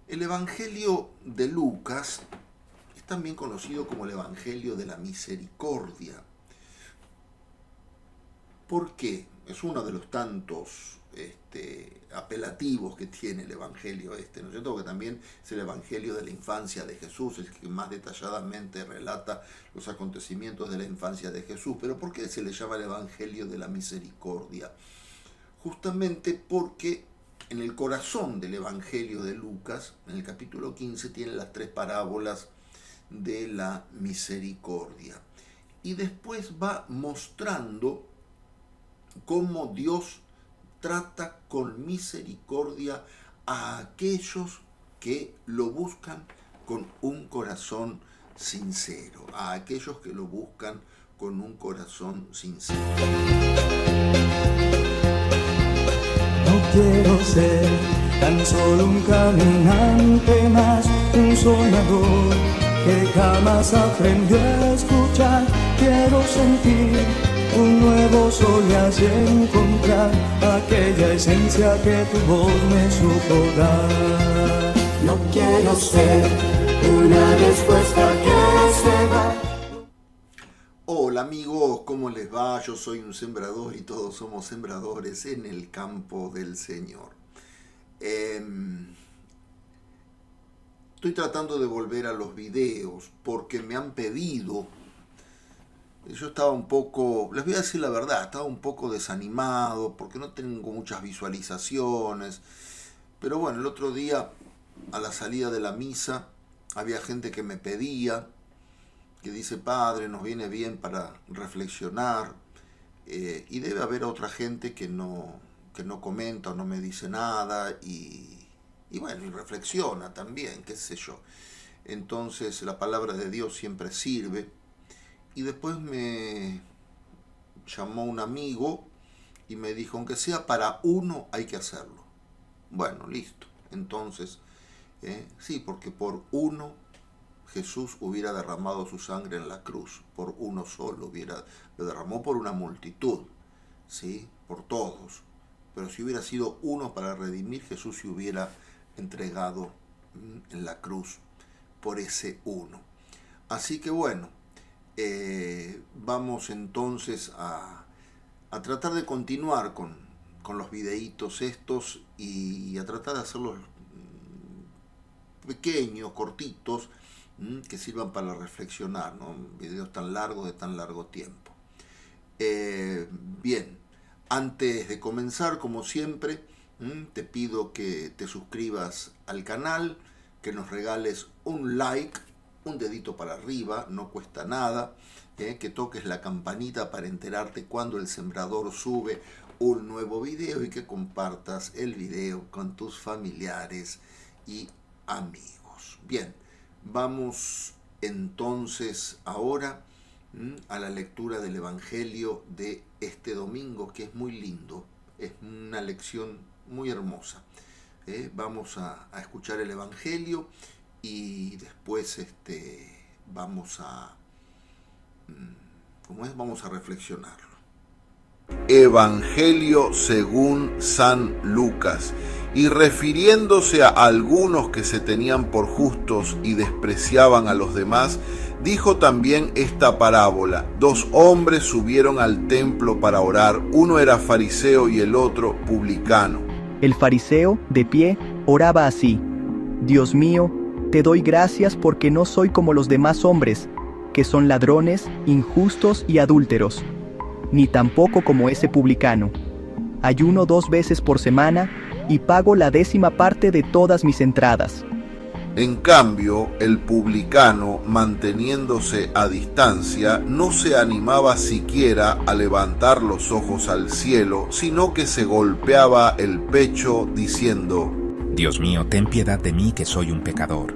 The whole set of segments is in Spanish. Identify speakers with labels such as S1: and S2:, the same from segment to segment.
S1: El Evangelio de Lucas es también conocido como el Evangelio de la Misericordia. ¿Por qué? Es uno de los tantos apelativos que tiene el Evangelio ¿no es cierto? Que también es el Evangelio de la infancia de Jesús, el que más detalladamente relata los acontecimientos de la infancia de Jesús. Pero ¿por qué se le llama el Evangelio de la Misericordia? Justamente porque en el corazón del Evangelio de Lucas, en el capítulo 15, tiene las tres parábolas de la misericordia. Y después va mostrando cómo Dios trata con misericordia a aquellos que lo buscan con un corazón sincero, a aquellos que lo buscan con un corazón sincero.
S2: No quiero ser tan solo un caminante más, un soñador que jamás aprendió a escuchar. Quiero sentir un nuevo sol y así encontrar aquella esencia que tu voz me supo dar. No quiero ser una respuesta que se va.
S1: Hola amigos, ¿cómo les va? Yo soy un sembrador y todos somos sembradores en el campo del Señor. Estoy tratando de volver a los videos porque me han pedido. Yo estaba un poco, les voy a decir la verdad, estaba un poco desanimado porque no tengo muchas visualizaciones. Pero bueno, el otro día a la salida de la misa había gente que me pedía, que dice: Padre, nos viene bien para reflexionar, y debe haber otra gente que no comenta o no me dice nada y bueno, y reflexiona también, qué sé yo. Entonces la palabra de Dios siempre sirve. Y después me llamó un amigo y me dijo: aunque sea para uno, hay que hacerlo. Bueno, listo. Entonces, sí, porque por uno Jesús hubiera derramado su sangre en la cruz. Por uno solo lo derramó por una multitud, ¿sí? Por todos. Pero si hubiera sido uno para redimir, Jesús se hubiera entregado en la cruz por ese uno. Así que bueno, vamos entonces a tratar de continuar con los videitos estos y a tratar de hacerlos pequeños, cortitos, que sirvan para reflexionar, ¿no? Videos tan largos de tan largo tiempo. Bien, antes de comenzar, como siempre, te pido que te suscribas al canal, que nos regales un like, un dedito para arriba, no cuesta nada, que toques la campanita para enterarte cuando el sembrador sube un nuevo video y que compartas el video con tus familiares y amigos. Bien, vamos entonces ahora a la lectura del Evangelio de este domingo, que es muy lindo, es una lección muy hermosa. Vamos a escuchar el Evangelio y después vamos a vamos a reflexionarlo. Evangelio según San Lucas. Y refiriéndose a algunos que se tenían por justos y despreciaban a los demás, dijo también esta parábola: 2 hombres subieron al templo para orar, uno era fariseo y el otro publicano.
S3: El fariseo, de pie, oraba así: Dios mío, te doy gracias porque no soy como los demás hombres, que son ladrones, injustos y adúlteros, ni tampoco como ese publicano. Ayuno 2 veces por semana y pago la 10ª parte de todas mis entradas.
S1: En cambio, el publicano, manteniéndose a distancia, no se animaba siquiera a levantar los ojos al cielo, sino que se golpeaba el pecho diciendo:
S4: Dios mío, ten piedad de mí que soy un pecador.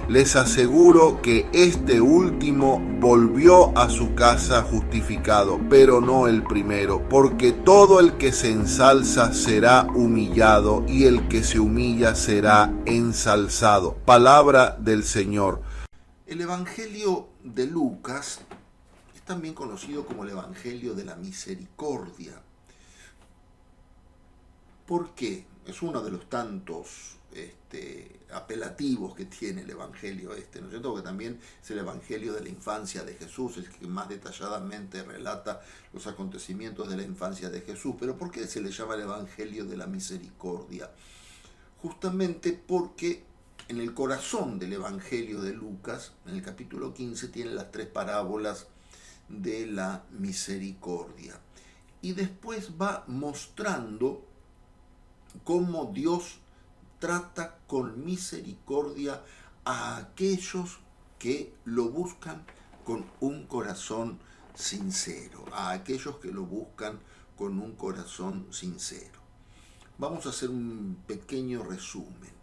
S1: Les aseguro que este último volvió a su casa justificado, pero no el primero, porque todo el que se ensalza será humillado, y el que se humilla será ensalzado. Palabra del Señor. El Evangelio de Lucas es también conocido como el Evangelio de la Misericordia. ¿Por qué? Es uno de los tantos apelativos que tiene el Evangelio este, ¿no es cierto? Que también es el Evangelio de la infancia de Jesús, es que más detalladamente relata los acontecimientos de la infancia de Jesús. Pero ¿por qué se le llama el Evangelio de la misericordia? Justamente porque en el corazón del Evangelio de Lucas, en el capítulo 15, tiene las 3 parábolas de la misericordia. Y después va mostrando cómo Dios trata con misericordia a aquellos que lo buscan con un corazón sincero, a aquellos que lo buscan con un corazón sincero. Vamos a hacer un pequeño resumen.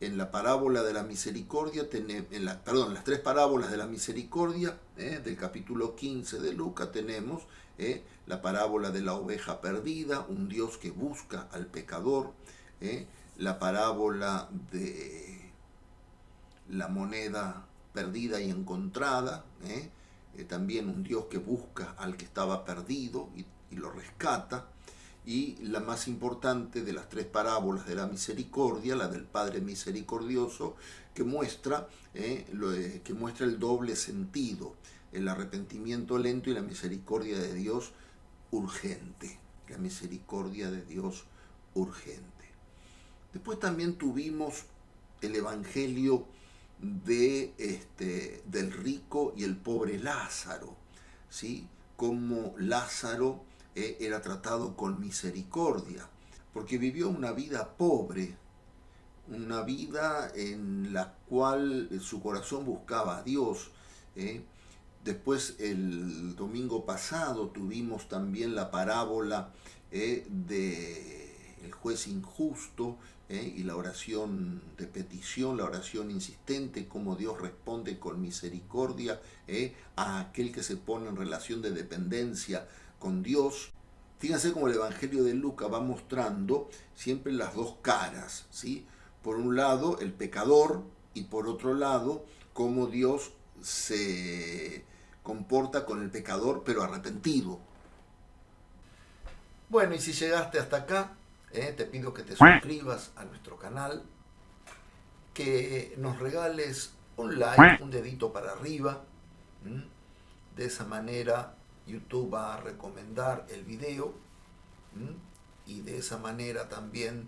S1: En la parábola de la misericordia, en las 3 parábolas de la misericordia, del capítulo 15 de Lucas, tenemos la parábola de la oveja perdida, un Dios que busca al pecador, la parábola de la moneda perdida y encontrada, también un Dios que busca al que estaba perdido y lo rescata. Y la más importante de las 3 parábolas de la misericordia, la del Padre misericordioso, que muestra el doble sentido, el arrepentimiento lento y la misericordia de Dios urgente. La misericordia de Dios urgente. Después también tuvimos el Evangelio del rico y el pobre Lázaro, ¿sí? Como Lázaro era tratado con misericordia, porque vivió una vida pobre, una vida en la cual su corazón buscaba a Dios. Después, el domingo pasado, tuvimos también la parábola del juez injusto, y la oración de petición, la oración insistente, cómo Dios responde con misericordia a aquel que se pone en relación de dependencia con Dios. Fíjense cómo el Evangelio de Lucas va mostrando siempre las 2 caras, ¿sí? Por un lado, el pecador, y por otro lado, cómo Dios se comporta con el pecador, pero arrepentido. Bueno, y si llegaste hasta acá, te pido que te suscribas a nuestro canal, que nos regales un like, un dedito para arriba. De esa manera YouTube va a recomendar el video, y de esa manera también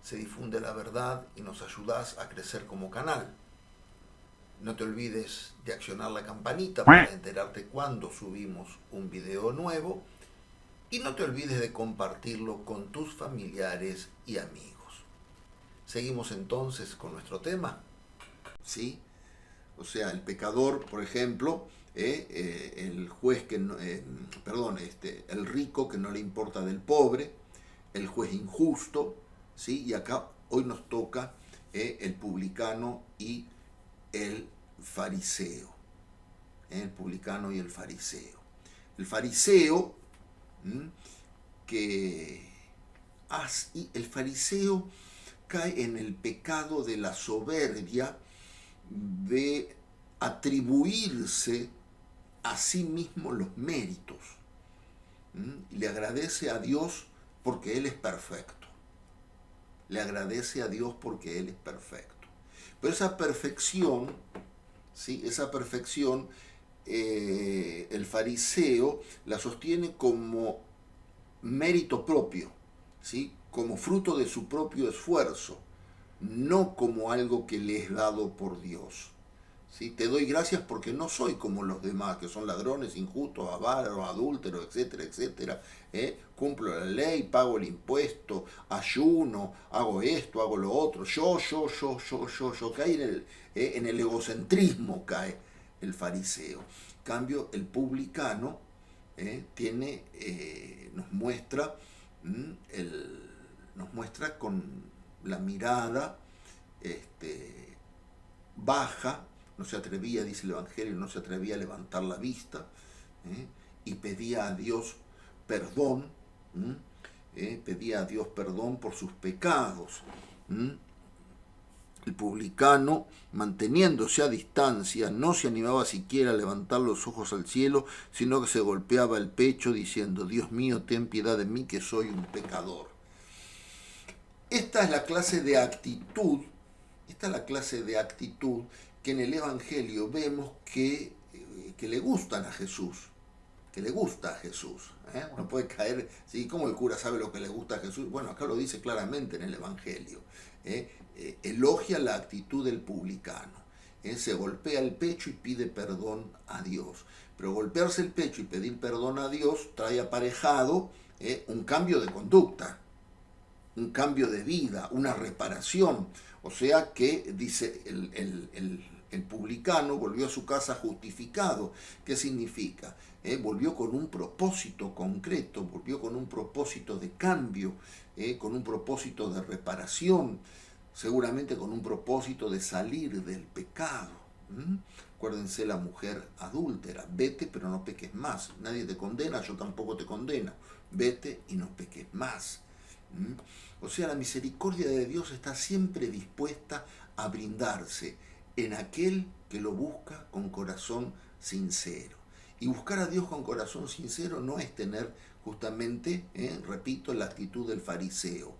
S1: se difunde la verdad y nos ayudas a crecer como canal. No te olvides de accionar la campanita para enterarte cuando subimos un video nuevo. Y no te olvides de compartirlo con tus familiares y amigos. Seguimos entonces con nuestro tema, ¿sí? O sea, el pecador, por ejemplo, el juez que el rico que no le importa del pobre, el juez injusto, ¿sí? Y acá hoy nos toca el publicano y el fariseo. El publicano y el fariseo. El fariseo el fariseo cae en el pecado de la soberbia, de atribuirse a sí mismo los méritos. Le agradece a Dios porque Él es perfecto. Le agradece a Dios porque Él es perfecto. Pero esa perfección, ¿sí? Esa perfección, el fariseo la sostiene como mérito propio, ¿sí? Como fruto de su propio esfuerzo, no como algo que le es dado por Dios. ¿Sí? Te doy gracias porque no soy como los demás, que son ladrones, injustos, avaros, adúlteros, etcétera, etcétera. Cumplo la ley, pago el impuesto, ayuno, hago esto, hago lo otro. Yo. Cae en el egocentrismo, cae el fariseo. En cambio, el publicano nos muestra con la mirada baja. No se atrevía, dice el Evangelio, no se atrevía a levantar la vista, y pedía a Dios perdón, pedía a Dios perdón por sus pecados. El publicano, manteniéndose a distancia, no se animaba siquiera a levantar los ojos al cielo, sino que se golpeaba el pecho diciendo: Dios mío, ten piedad de mí, que soy un pecador. Esta es la clase de actitud Esta es la clase de actitud que en el Evangelio vemos que le gustan a Jesús, que le gusta a Jesús. Uno puede caer, ¿sí? ¿Cómo el cura sabe lo que le gusta a Jesús? Bueno, acá lo dice claramente en el Evangelio. Elogia la actitud del publicano. Se golpea el pecho y pide perdón a Dios. Pero golpearse el pecho y pedir perdón a Dios trae aparejado un cambio de conducta, un cambio de vida, una reparación. O sea que, dice el publicano, volvió a su casa justificado. ¿Qué significa? Volvió con un propósito concreto, volvió con un propósito de cambio, con un propósito de reparación, seguramente con un propósito de salir del pecado. Acuérdense la mujer adúltera, vete pero no peques más, nadie te condena, yo tampoco te condeno, vete y no peques más. O sea, la misericordia de Dios está siempre dispuesta a brindarse en aquel que lo busca con corazón sincero. Y buscar a Dios con corazón sincero no es tener justamente, repito, la actitud del fariseo,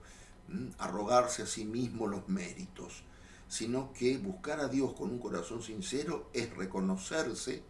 S1: arrogarse a sí mismo los méritos, sino que buscar a Dios con un corazón sincero es reconocerse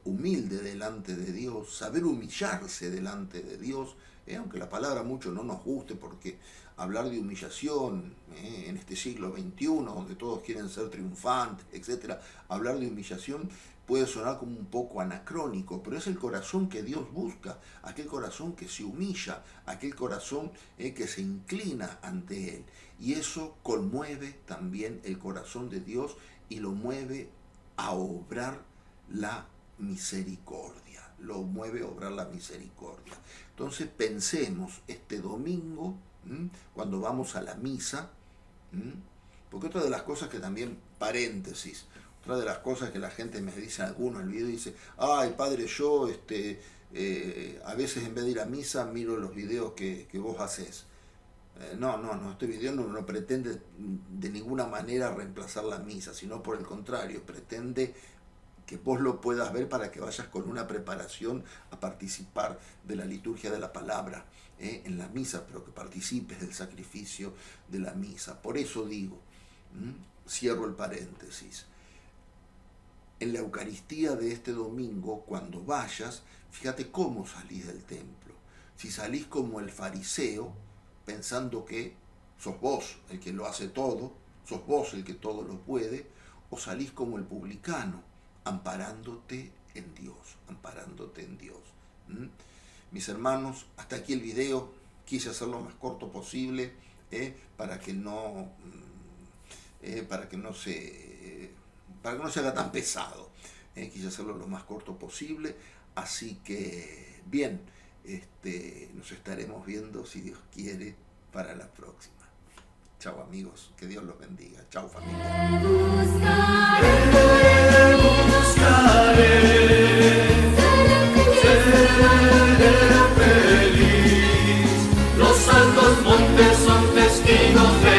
S1: humilde delante de Dios, saber humillarse delante de Dios, aunque la palabra mucho no nos guste, porque hablar de humillación en este siglo XXI, donde todos quieren ser triunfantes, etc., hablar de humillación puede sonar como un poco anacrónico, pero es el corazón que Dios busca, aquel corazón que se humilla, aquel corazón que se inclina ante Él. Y eso conmueve también el corazón de Dios y lo mueve a obrar la misericordia, lo mueve a obrar la misericordia. Entonces pensemos este domingo, cuando vamos a la misa, porque otra de las cosas que también, paréntesis, otra de las cosas que la gente me dice, algunos en el video dice, ay padre, yo a veces en vez de ir a misa miro los videos que vos haces. No, este video no pretende de ninguna manera reemplazar la misa, sino por el contrario, pretende que vos lo puedas ver para que vayas con una preparación a participar de la liturgia de la palabra en la misa, pero que participes del sacrificio de la misa. Por eso digo, cierro el paréntesis, en la Eucaristía de este domingo, cuando vayas, fíjate cómo salís del templo. Si salís como el fariseo, pensando que sos vos el que lo hace todo, sos vos el que todo lo puede, o salís como el publicano, amparándote en Dios, amparándote en Dios. Mis hermanos, hasta aquí el video, quise hacerlo lo más corto posible, para que no se haga tan pesado. Quise hacerlo lo más corto posible, así que bien, nos estaremos viendo, si Dios quiere, para la próxima. Chao amigos, que Dios los bendiga. Chao familia.
S2: Seré feliz. Los altos montes son testigos de